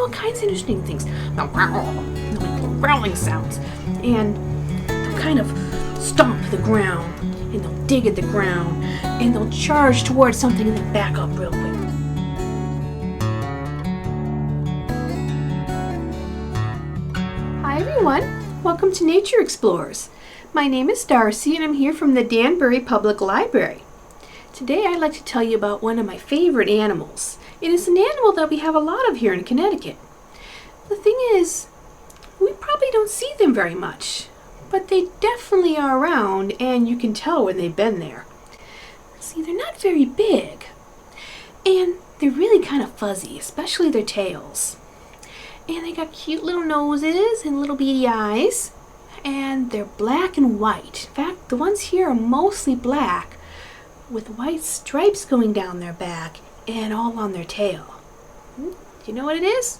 all kinds of interesting things. They'll make growling sounds, and they'll kind of stomp the ground, and they'll dig at the ground, and they'll charge towards something and then back up real quick. Hi everyone, welcome to Nature Explorers. My name is Darcy and I'm here from the Danbury Public Library. Today I'd like to tell you about one of my favorite animals. It is an animal that we have a lot of here in Connecticut. The thing is, we probably don't see them very much, but they definitely are around and you can tell when they've been there. See, they're not very big and they're really kind of fuzzy, especially their tails. And they got cute little noses and little beady eyes, and they're black and white. In fact, the ones here are mostly black with white stripes going down their back and all on their tail. Do you know what it is?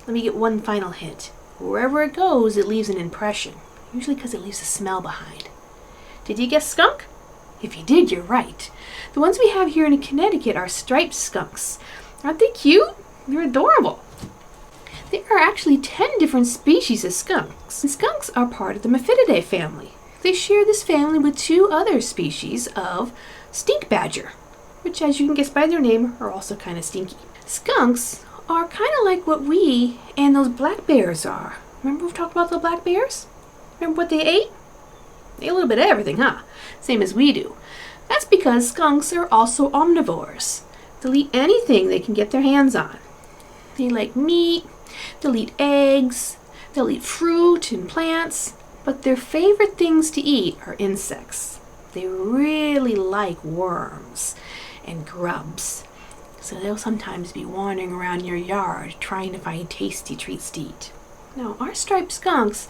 Let me get one final hint. Wherever it goes, it leaves an impression, usually because it leaves a smell behind. Did you guess skunk? If you did, you're right. The ones we have here in Connecticut are striped skunks. Aren't they cute? They're adorable. There are actually 10 different species of skunks, and skunks are part of the Mephididae family. They share this family with 2 other species of stink badger, which, as you can guess by their name, are also kind of stinky. Skunks are kind of like what we and those black bears are. Remember we've talked about the black bears? Remember what they ate? They ate a little bit of everything, huh? Same as we do. That's because skunks are also omnivores. They'll eat anything they can get their hands on. They like meat, they'll eat eggs, they'll eat fruit and plants, but their favorite things to eat are insects. They really like worms and grubs, so they'll sometimes be wandering around your yard trying to find tasty treats to eat. Now, our striped skunks,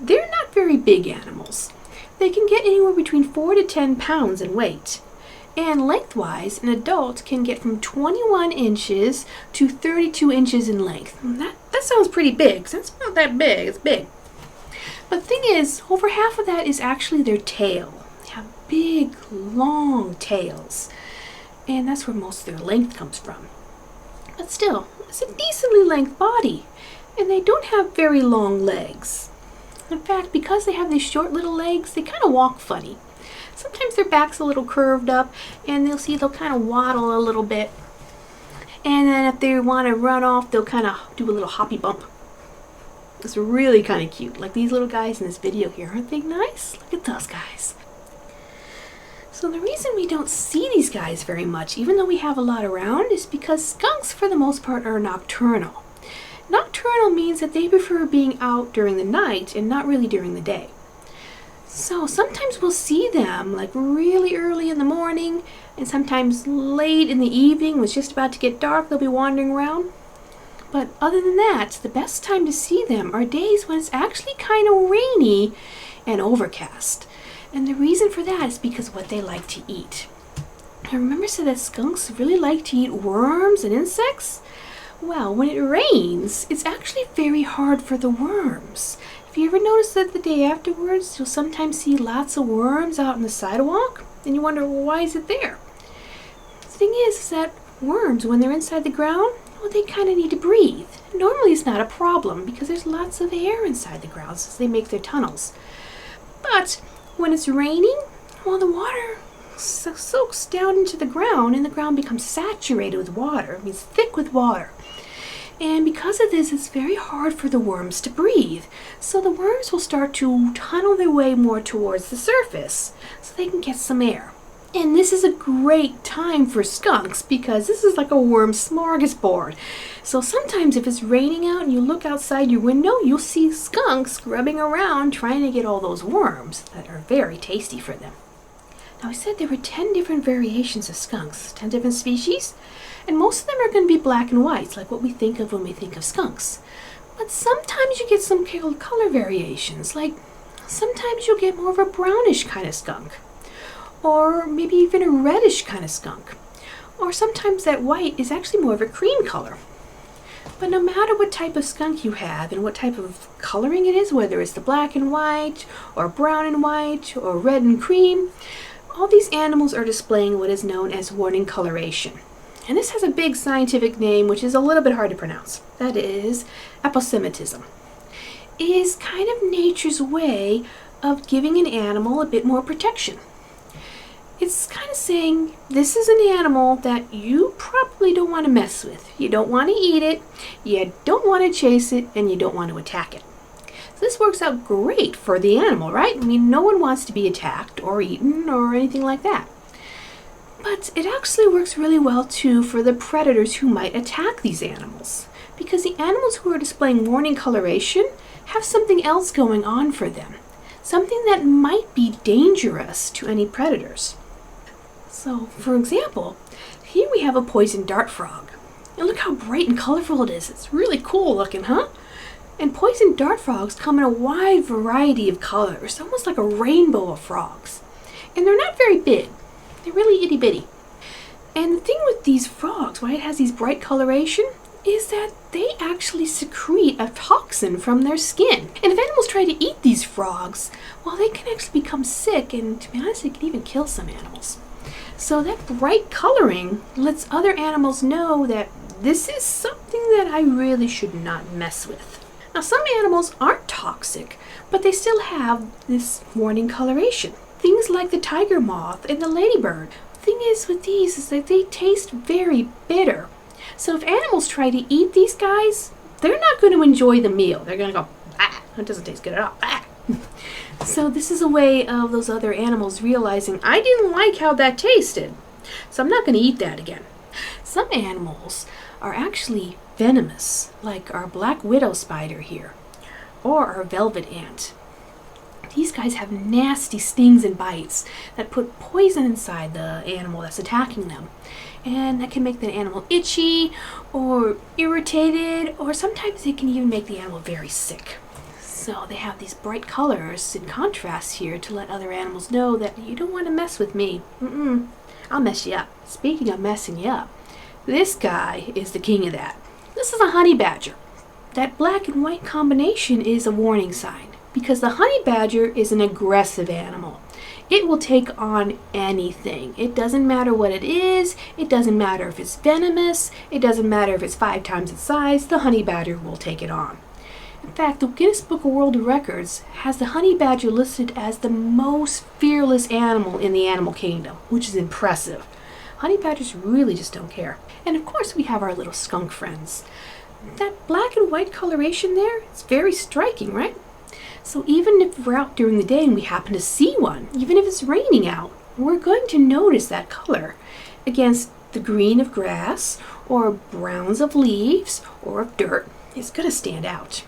they're not very big animals. They can get anywhere between 4 to 10 pounds in weight. And lengthwise, an adult can get from 21 inches to 32 inches in length. That sounds pretty big. That's not that big. It's big. But the thing is, over half of that is actually their tail. They have big, long tails. And that's where most of their length comes from. But still, it's a decently length body. And they don't have very long legs. In fact, because they have these short little legs, they kind of walk funny. Sometimes their back's a little curved up, and they'll kind of waddle a little bit. And then if they want to run off, they'll kind of do a little hoppy bump. It's really kind of cute, like these little guys in this video here. Aren't they nice? Look at those guys. So the reason we don't see these guys very much, even though we have a lot around, is because skunks, for the most part, are nocturnal. Nocturnal means that they prefer being out during the night and not really during the day. So sometimes we'll see them like really early in the morning, and sometimes late in the evening when it's just about to get dark, they'll be wandering around. But other than that, the best time to see them are days when it's actually kind of rainy and overcast. And the reason for that is because of what they like to eat. I remember I said that skunks really like to eat worms and insects. Well, when it rains, it's actually very hard for the worms. Have you ever noticed that the day afterwards, you'll sometimes see lots of worms out on the sidewalk? And you wonder, well, why is it there? The thing is that worms, when they're inside the ground, well, they kind of need to breathe. Normally it's not a problem because there's lots of air inside the ground as they make their tunnels. But when it's raining, well, the water soaks down into the ground and the ground becomes saturated with water. It means thick with water. And because of this, it's very hard for the worms to breathe. So the worms will start to tunnel their way more towards the surface so they can get some air. And this is a great time for skunks because this is like a worm smorgasbord. So sometimes if it's raining out and you look outside your window, you'll see skunks grubbing around trying to get all those worms that are very tasty for them. Now I said there were 10 different variations of skunks, 10 different species. And most of them are going to be black and white, like what we think of when we think of skunks. But sometimes you get some color variations, like sometimes you'll get more of a brownish kind of skunk, or maybe even a reddish kind of skunk. Or sometimes that white is actually more of a cream color. But no matter what type of skunk you have and what type of coloring it is, whether it's the black and white, or brown and white, or red and cream, all these animals are displaying what is known as warning coloration. and this has a big scientific name which is a little bit hard to pronounce. That is aposematism. It is kind of nature's way of giving an animal a bit more protection. It's kind of saying, this is an animal that you probably don't want to mess with. You don't want to eat it, you don't want to chase it, and you don't want to attack it. So this works out great for the animal, right? I mean, no one wants to be attacked or eaten or anything like that. But it actually works really well too for the predators who might attack these animals, because the animals who are displaying warning coloration have something else going on for them, something that might be dangerous to any predators. So, for example, here we have a poison dart frog. And look how bright and colorful it is. It's really cool looking, huh? And poison dart frogs come in a wide variety of colors, almost like a rainbow of frogs. And they're not very big. They're really itty bitty. And the thing with these frogs, why it has these bright coloration, is that they actually secrete a toxin from their skin. And if animals try to eat these frogs, well, they can actually become sick, and to be honest, they can even kill some animals. So that bright coloring lets other animals know that this is something that I really should not mess with. Now, some animals aren't toxic, but they still have this warning coloration. Things like the tiger moth and the ladybird. The thing is with these is that they taste very bitter. So if animals try to eat these guys, they're not going to enjoy the meal. They're going to go, ah, that doesn't taste good at all. Ah. So this is a way of those other animals realizing, I didn't like how that tasted, so I'm not going to eat that again. Some animals are actually venomous, like our black widow spider here, or our velvet ant. These guys have nasty stings and bites that put poison inside the animal that's attacking them. And that can make the animal itchy or irritated, or sometimes it can even make the animal very sick. So they have these bright colors in contrast here to let other animals know that you don't want to mess with me. I'll mess you up. Speaking of messing you up, this guy is the king of that. This is a honey badger. That black and white combination is a warning sign, because the honey badger is an aggressive animal. It will take on anything. It doesn't matter what it is. It doesn't matter if it's venomous. It doesn't matter if it's 5 times its size. The honey badger will take it on. In fact, the Guinness Book of World Records has the honey badger listed as the most fearless animal in the animal kingdom, which is impressive. Honey badgers really just don't care. And of course we have our little skunk friends. That black and white coloration there, it's very striking, right? So even if we're out during the day and we happen to see one, even if it's raining out, we're going to notice that color against the green of grass or browns of leaves or of dirt. It's going to stand out.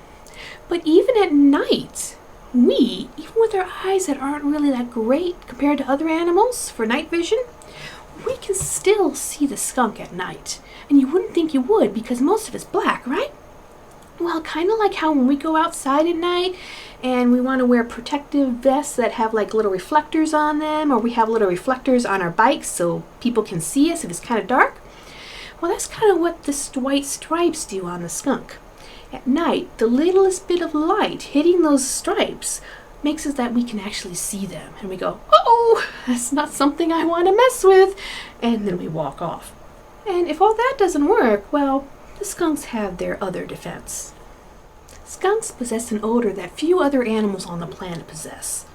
But even at night, we, even with our eyes that aren't really that great compared to other animals for night vision, we can still see the skunk at night. And you wouldn't think you would, because most of it's black, right? Well, kind of like how when we go outside at night and we want to wear protective vests that have like little reflectors on them, or we have little reflectors on our bikes so people can see us if it's kind of dark. Well, that's kind of what the white stripes do on the skunk. At night, the littlest bit of light hitting those stripes makes it that we can actually see them. And we go, oh, that's not something I want to mess with. And then we walk off. And if all that doesn't work, well, the skunks have their other defense. Skunks possess an odor that few other animals on the planet possess.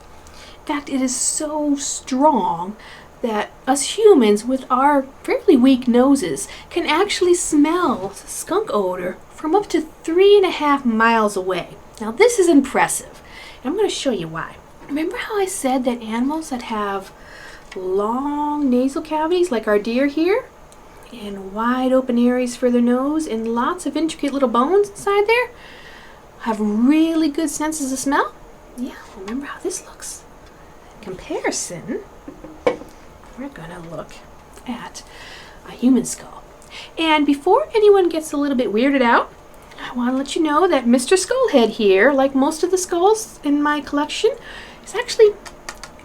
In fact, it is so strong that us humans, with our fairly weak noses, can actually smell skunk odor from up to 3.5 miles away. Now this is impressive, and I'm going to show you why. Remember how I said that animals that have long nasal cavities, like our deer here, and wide open areas for their nose, and lots of intricate little bones inside there, have really good senses of smell? Yeah, remember how this looks. In comparison, we're going to look at a human skull. And before anyone gets a little bit weirded out, I want to let you know that Mr. Skullhead here, like most of the skulls in my collection, is actually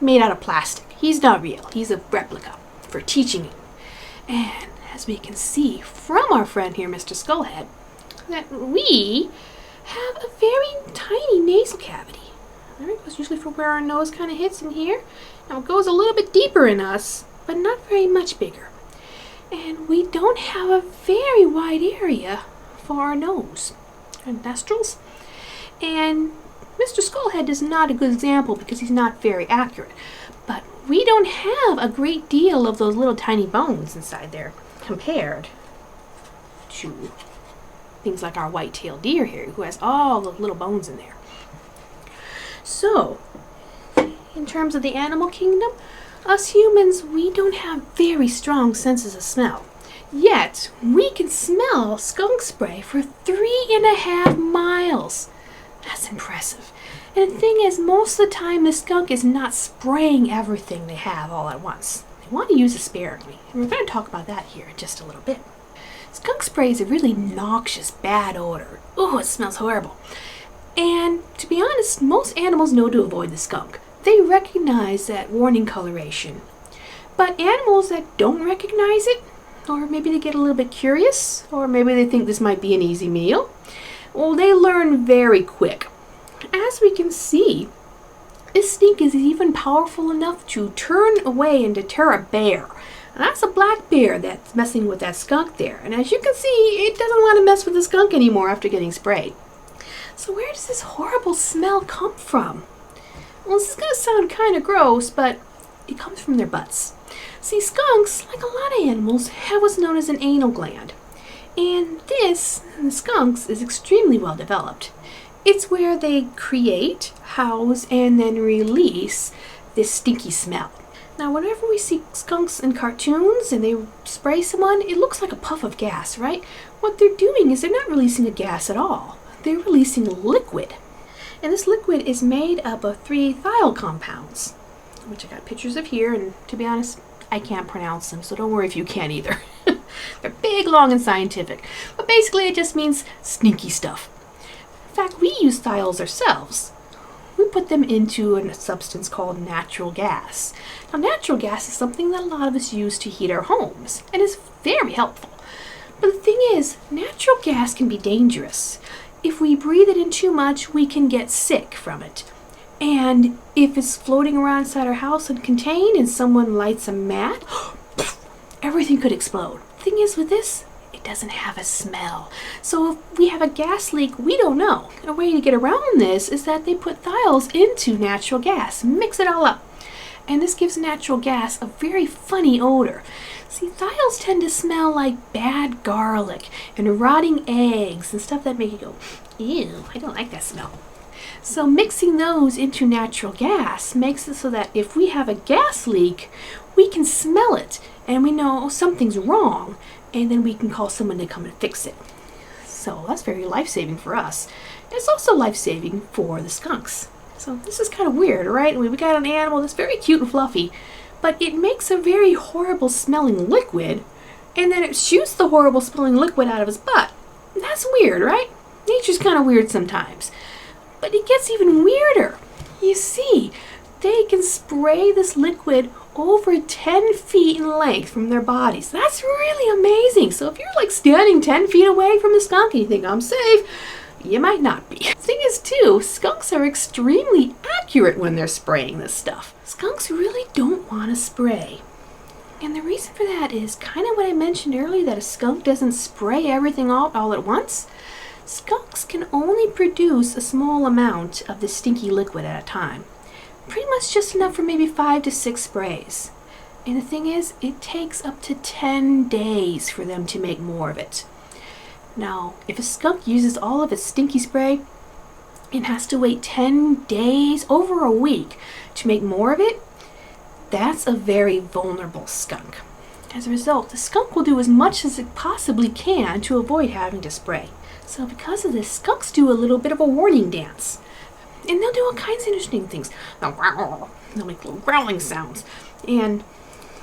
made out of plastic. He's not real. He's a replica for teaching it. And as we can see from our friend here, Mr. Skullhead, that we have a very tiny nasal cavity. There it goes, usually for where our nose kind of hits in here. Now it goes a little bit deeper in us, but not very much bigger. And we don't have a very wide area for our nose and nostrils. And Mr. Skullhead is not a good example because he's not very accurate. But we don't have a great deal of those little tiny bones inside there compared to things like our white-tailed deer here, who has all the little bones in there. So, in terms of the animal kingdom, us humans, we don't have very strong senses of smell. Yet, we can smell skunk spray for 3.5 miles. That's impressive. And the thing is, most of the time, the skunk is not spraying everything they have all at once. They want to use it sparingly. And we're going to talk about that here in just a little bit. Skunk spray is a really noxious, bad odor. Ooh, it smells horrible. And to be honest, most animals know to avoid the skunk. They recognize that warning coloration. But animals that don't recognize it, or maybe they get a little bit curious, or maybe they think this might be an easy meal, well, they learn very quick. As we can see, this stink is even powerful enough to turn away and deter a bear. And that's a black bear that's messing with that skunk there. And as you can see, it doesn't want to mess with the skunk anymore after getting sprayed. So where does this horrible smell come from? Well, this is going to sound kind of gross, but it comes from their butts. See, skunks, like a lot of animals, have what's known as an anal gland. And this, in the skunks, is extremely well developed. It's where they create, house, and then release this stinky smell. Now, whenever we see skunks in cartoons and they spray someone, it looks like a puff of gas, right? What they're doing is they're not releasing a gas at all. They're releasing a liquid. And this liquid is made up of 3 thiol compounds, which I got pictures of here, and to be honest, I can't pronounce them, so don't worry if you can't either. They're big, long, and scientific, but basically it just means stinky stuff. In fact, we use thiols ourselves. We put them into a substance called natural gas. Now, natural gas is something that a lot of us use to heat our homes, and is very helpful. But the thing is, natural gas can be dangerous. If we breathe it in too much, we can get sick from it. And if it's floating around inside our house uncontained and someone lights a match, everything could explode. The thing is with this, it doesn't have a smell. So if we have a gas leak, we don't know. A way to get around this is that they put thiols into natural gas, mix it all up. And this gives natural gas a very funny odor. See, thiols tend to smell like bad garlic and rotting eggs and stuff that make you go, ew, I don't like that smell. So mixing those into natural gas makes it so that if we have a gas leak, we can smell it and we know something's wrong, and then we can call someone to come and fix it. So that's very life-saving for us. It's also life-saving for the skunks. So this is kind of weird, right? We got an animal that's very cute and fluffy, but it makes a very horrible smelling liquid, and then it shoots the horrible smelling liquid out of his butt. That's weird, right? Nature's kind of weird sometimes. But it gets even weirder. You see, they can spray this liquid over 10 feet in length from their bodies. That's really amazing. So if you're like standing 10 feet away from the skunk and you think, I'm safe, you might not be. The thing is too, skunks are extremely accurate when they're spraying this stuff. Skunks really don't want to spray. And the reason for that is kind of what I mentioned earlier, that a skunk doesn't spray everything all at once. Skunks can only produce a small amount of this stinky liquid at a time. Pretty much just enough for maybe 5 to 6 sprays. And the thing is, it takes up to 10 days for them to make more of it. Now, if a skunk uses all of its stinky spray and has to wait 10 days, over a week, to make more of it, that's a very vulnerable skunk. As a result, the skunk will do as much as it possibly can to avoid having to spray. So because of this, skunks do a little bit of a warning dance. And they'll do all kinds of interesting things. They'll make little growling sounds. And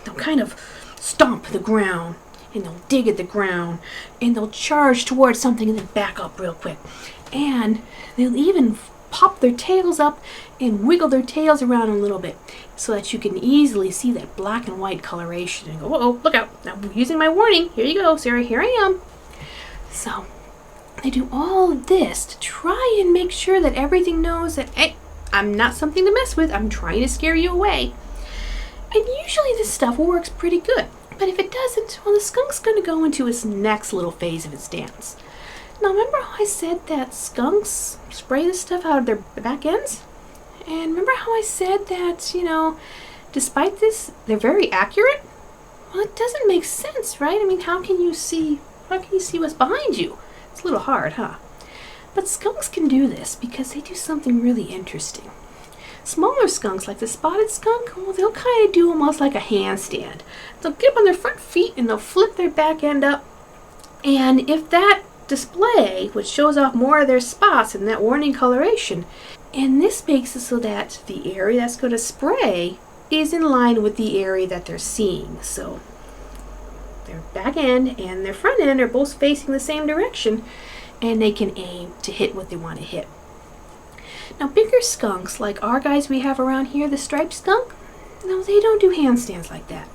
they'll kind of stomp the ground. And they'll dig at the ground. And they'll charge towards something and then back up real quick. And they'll even pop their tails up and wiggle their tails around a little bit, so that you can easily see that black and white coloration and go, uh-oh, look out. I'm using my warning. Here you go, Sarah. Here I am. So they do all of this to try and make sure that everything knows that, hey, I'm not something to mess with. I'm trying to scare you away. And usually this stuff works pretty good. But if it doesn't, well, the skunk's going to go into its next little phase of its dance. Now, remember how I said that skunks spray this stuff out of their back ends? And remember how I said that, despite this, they're very accurate? Well, it doesn't make sense, right? I mean, how can you see what's behind you? It's a little hard, huh? But skunks can do this because they do something really interesting. Smaller skunks, like the spotted skunk, well, they'll kind of do almost like a handstand. They'll get up on their front feet and they'll flip their back end up. And if that display, which shows off more of their spots in that warning coloration, and this makes it so that the area that's going to spray is in line with the area that they're seeing. So their back end and their front end are both facing the same direction, and they can aim to hit what they want to hit. Now, bigger skunks, like our guys we have around here, the striped skunk, no, they don't do handstands like that.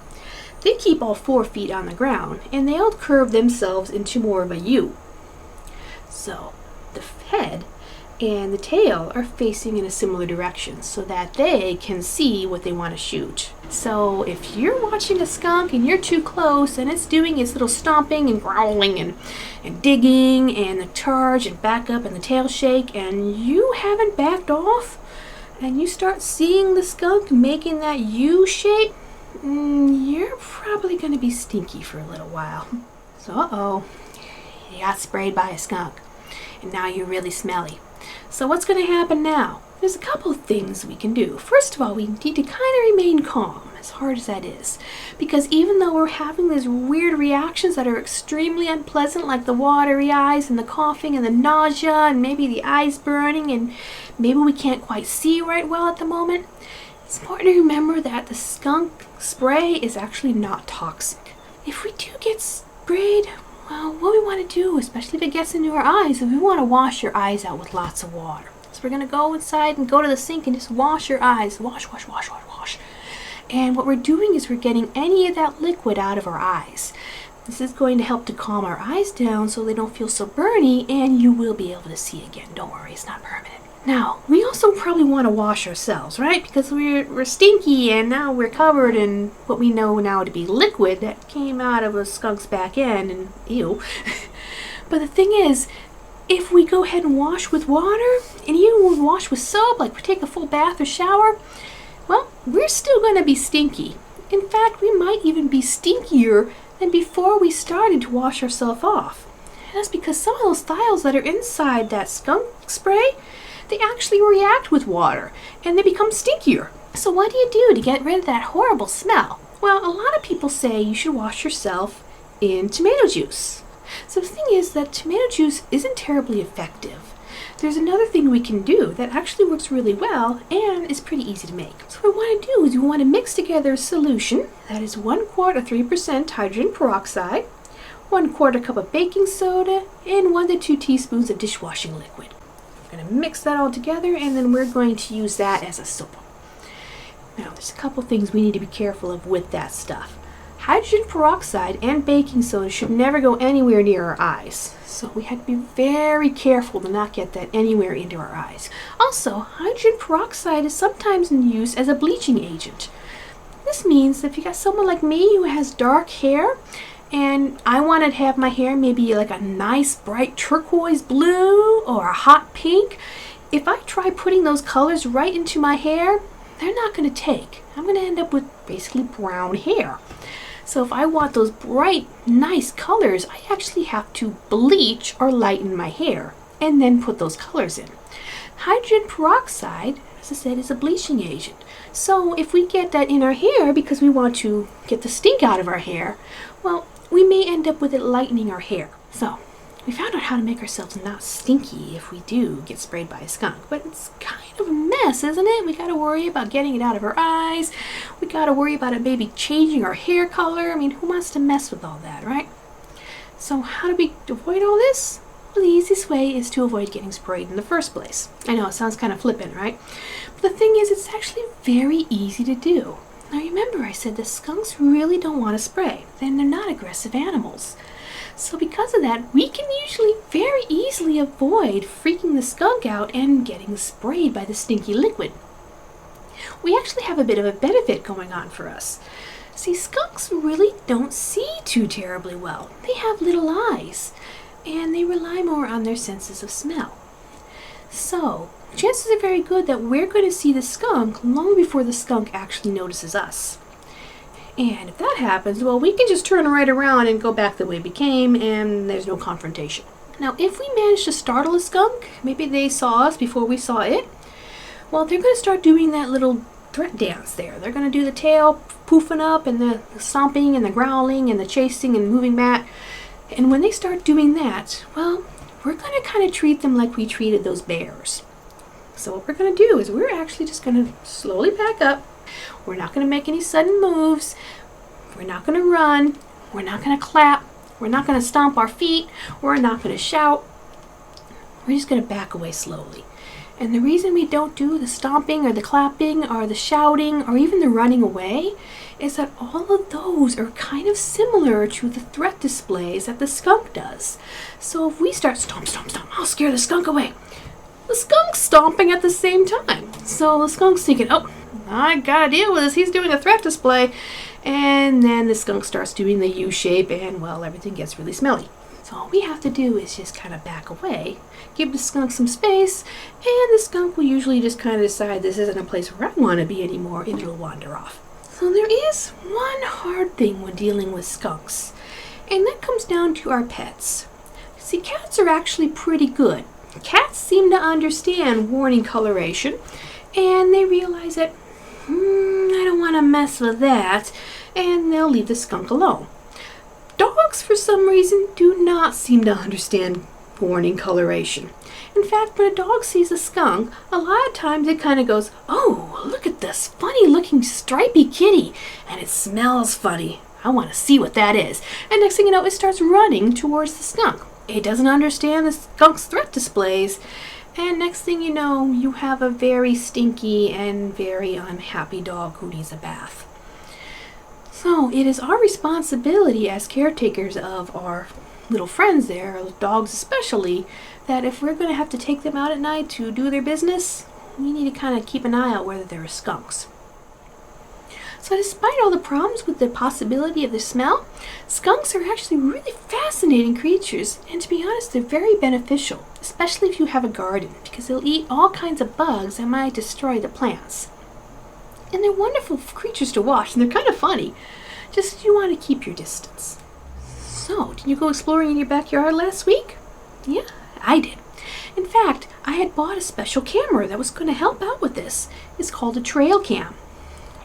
They keep all 4 feet on the ground, and they'll curve themselves into more of a U. So the head and the tail are facing in a similar direction so that they can see what they want to shoot. So if you're watching a skunk and you're too close and it's doing its little stomping and growling and digging and the charge and back up and the tail shake, and you haven't backed off and you start seeing the skunk making that U shape, you're probably going to be stinky for a little while. So uh-oh, you got sprayed by a skunk and now you're really smelly. So what's going to happen now? There's a couple of things we can do. First of all, we need to kind of remain calm, as hard as that is. Because even though we're having these weird reactions that are extremely unpleasant, like the watery eyes and the coughing and the nausea and maybe the eyes burning and maybe we can't quite see right well at the moment, it's important to remember that the skunk spray is actually not toxic. If we do get sprayed, well, what we want to do, especially if it gets into our eyes, is we want to wash your eyes out with lots of water. So we're going to go inside and go to the sink and just wash your eyes. Wash, wash, wash, wash, wash. And what we're doing is we're getting any of that liquid out of our eyes. This is going to help to calm our eyes down so they don't feel so burny, and you will be able to see again. Don't worry, it's not permanent. Now, we also probably want to wash ourselves, right? Because we're stinky and now we're covered in what we know now to be liquid that came out of a skunk's back end, and ew. But the thing is, if we go ahead and wash with water, and even would wash with soap, like we take a full bath or shower, well, we're still going to be stinky. In fact, we might even be stinkier than before we started to wash ourselves off. And that's because some of those thiols that are inside that skunk spray, they actually react with water and they become stinkier. So what do you do to get rid of that horrible smell? Well, a lot of people say you should wash yourself in tomato juice. So the thing is that tomato juice isn't terribly effective. There's another thing we can do that actually works really well and is pretty easy to make. So what we want to do is we want to mix together a solution that is 1 quart of 3% hydrogen peroxide, 1/4 cup of baking soda, and 1 to 2 teaspoons of dishwashing liquid. We're going to mix that all together, and then we're going to use that as a soap. Now, there's a couple things we need to be careful of with that stuff. Hydrogen peroxide and baking soda should never go anywhere near our eyes. So we have to be very careful to not get that anywhere into our eyes. Also, hydrogen peroxide is sometimes used as a bleaching agent. This means that if you got someone like me who has dark hair, and I want to have my hair maybe like a nice bright turquoise blue or a hot pink, if I try putting those colors right into my hair, they're not going to take. I'm going to end up with basically brown hair. So if I want those bright, nice colors, I actually have to bleach or lighten my hair and then put those colors in. Hydrogen peroxide, as I said, is a bleaching agent. So if we get that in our hair because we want to get the stink out of our hair, well, we may end up with it lightening our hair. So we found out how to make ourselves not stinky if we do get sprayed by a skunk. But it's kind of a mess, isn't it? We got to worry about getting it out of our eyes. We got to worry about it maybe changing our hair color. I mean, who wants to mess with all that, right? So how do we avoid all this? Well, the easiest way is to avoid getting sprayed in the first place. I know, it sounds kind of flippant, right? But the thing is, it's actually very easy to do. Now remember, I said the skunks really don't want to spray. Then they're not aggressive animals. So because of that, we can usually very easily avoid freaking the skunk out and getting sprayed by the stinky liquid. We actually have a bit of a benefit going on for us. See, skunks really don't see too terribly well. They have little eyes, and they rely more on their senses of smell. So, chances are very good that we're going to see the skunk long before the skunk actually notices us. And if that happens, well, we can just turn right around and go back the way we came, and there's no confrontation. Now, if we manage to startle a skunk, maybe they saw us before we saw it, well, they're going to start doing that little threat dance there. They're going to do the tail poofing up and the stomping and the growling and the chasing and moving back. And when they start doing that, well, we're going to kind of treat them like we treated those bears. So what we're going to do is we're actually just going to slowly back up. We're not going to make any sudden moves. We're not going to run. We're not going to clap. We're not going to stomp our feet. We're not going to shout. We're just going to back away slowly. And the reason we don't do the stomping or the clapping or the shouting or even the running away is that all of those are kind of similar to the threat displays that the skunk does. So if we start stomp, stomp, stomp, I'll scare the skunk away. The skunk's stomping at the same time. So the skunk's thinking, oh, I gotta deal with this. He's doing a threat display. And then the skunk starts doing the U shape and, well, everything gets really smelly. So all we have to do is just kind of back away, give the skunk some space, and the skunk will usually just kind of decide this isn't a place where I want to be anymore, and it'll wander off. So there is one hard thing when dealing with skunks, and that comes down to our pets. See, cats are actually pretty good. Cats seem to understand warning coloration, and they realize that, I don't want to mess with that, and they'll leave the skunk alone. Dogs, for some reason, do not seem to understand warning coloration. In fact, when a dog sees a skunk, a lot of times it kind of goes, oh, look at this funny-looking stripy kitty, and it smells funny. I want to see what that is. And next thing you know, it starts running towards the skunk. It doesn't understand the skunk's threat displays, and next thing you know, you have a very stinky and very unhappy dog who needs a bath. So it is our responsibility as caretakers of our little friends there, dogs especially, that if we're going to have to take them out at night to do their business, we need to kind of keep an eye out whether there are skunks. So despite all the problems with the possibility of the smell, skunks are actually really fascinating creatures, and to be honest, they're very beneficial, especially if you have a garden, because they'll eat all kinds of bugs that might destroy the plants. And they're wonderful creatures to watch, and they're kind of funny. Just you want to keep your distance. So, did you go exploring in your backyard last week? Yeah, I did. In fact, I had bought a special camera that was going to help out with this. It's called a trail cam.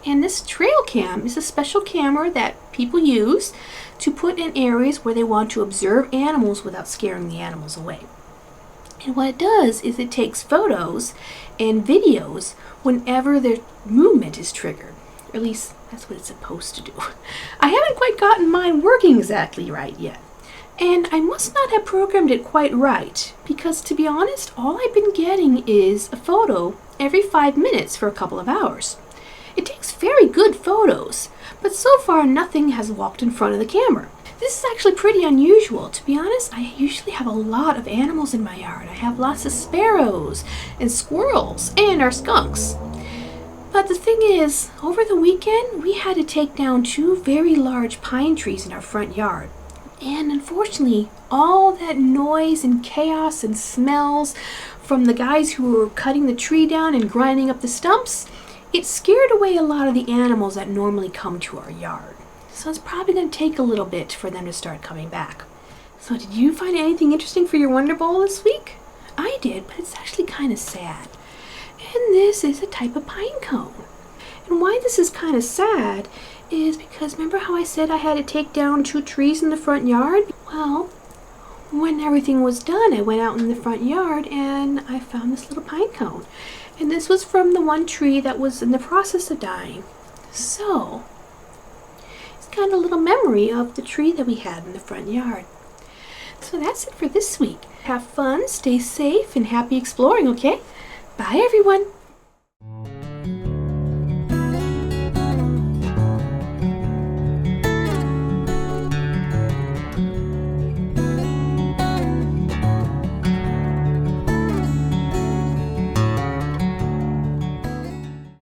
And this trail cam is a special camera that people use to put in areas where they want to observe animals without scaring the animals away. And what it does is it takes photos and videos whenever their movement is triggered. Or at least that's what it's supposed to do. I haven't quite gotten mine working exactly right yet. And I must not have programmed it quite right, because to be honest, all I've been getting is a photo every 5 minutes for a couple of hours. It takes very good photos, but so far nothing has walked in front of the camera. This is actually pretty unusual. To be honest, I usually have a lot of animals in my yard. I have lots of sparrows and squirrels and our skunks. But the thing is, over the weekend, we had to take down 2 very large pine trees in our front yard. And unfortunately, all that noise and chaos and smells from the guys who were cutting the tree down and grinding up the stumps, it scared away a lot of the animals that normally come to our yard. So it's probably going to take a little bit for them to start coming back. So did you find anything interesting for your Wonder Bowl this week? I did, but it's actually kind of sad. And this is a type of pine cone. And why this is kind of sad is because remember how I said I had to take down 2 trees in the front yard? Well, when everything was done, I went out in the front yard and I found this little pine cone. And this was from the one tree that was in the process of dying. So, it's kind of a little memory of the tree that we had in the front yard. So that's it for this week. Have fun, stay safe, and happy exploring, okay? Bye, everyone.